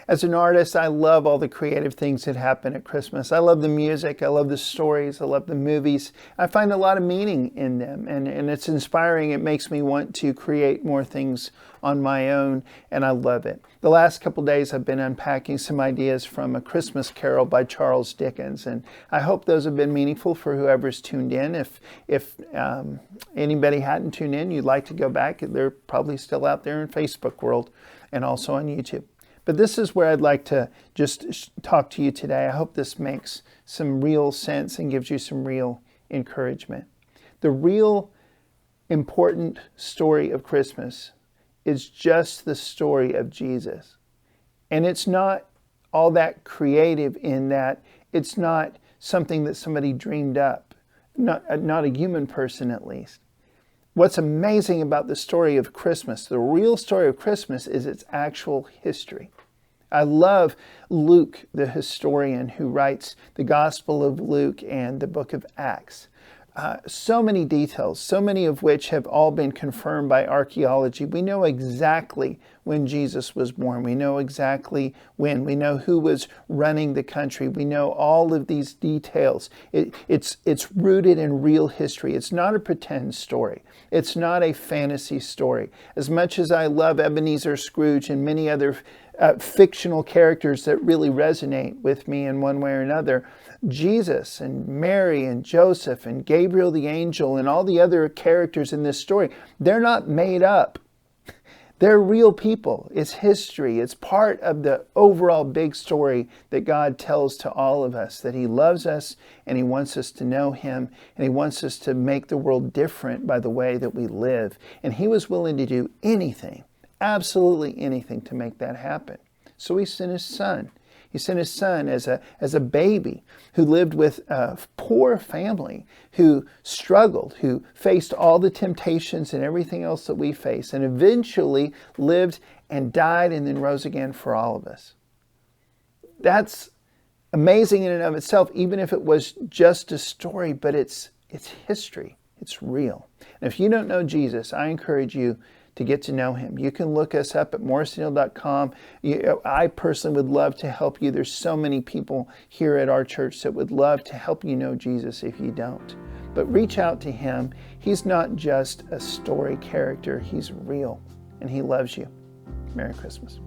As an artist, I love all the creative things that happen at Christmas. I love the music, I love the stories, I love the movies. I find a lot of meaning in them, and it's inspiring. It makes me want to create more things on my own, and I love it. The last couple days I've been unpacking some ideas from A Christmas Carol by Charles Dickens, and I hope those have been meaningful for whoever's tuned in. If anybody hadn't tuned in, you'd like to go back, they're probably still out there in Facebook world and also on YouTube. But this is where I'd like to just talk to you today. I hope this makes some real sense and gives you some real encouragement. The real important story of Christmas is just the story of Jesus. And it's not all that creative in that it's not something that somebody dreamed up, not a human person at least. What's amazing about the story of Christmas, the real story of Christmas, is its actual history. I love Luke, the historian who writes the Gospel of Luke and the book of Acts. So many details, so many of which have all been confirmed by archaeology. We know exactly when Jesus was born. We know exactly when. We know who was running the country. We know all of these details. It's rooted in real history. It's not a pretend story. It's not a fantasy story. As much as I love Ebenezer Scrooge and many other fictional characters that really resonate with me in one way or another, Jesus and Mary and Joseph and Gabriel the angel and all the other characters in this story, they're not made up. They're real people. It's history. It's part of the overall big story that God tells to all of us, that He loves us and He wants us to know Him, and He wants us to make the world different by the way that we live. And He was willing to do anything, absolutely anything, to make that happen. So He sent His Son. He sent His Son as a baby who lived with a poor family, who struggled, who faced all the temptations and everything else that we face, and eventually lived and died and then rose again for all of us. That's amazing in and of itself, even if it was just a story, but it's history. It's real. And if you don't know Jesus, I encourage you to get to know Him. You can look us up at morrisonhill.com. I personally would love to help you. There's so many people here at our church that would love to help you know Jesus if you don't. But reach out to Him. He's not just a story character. He's real, and He loves you. Merry Christmas.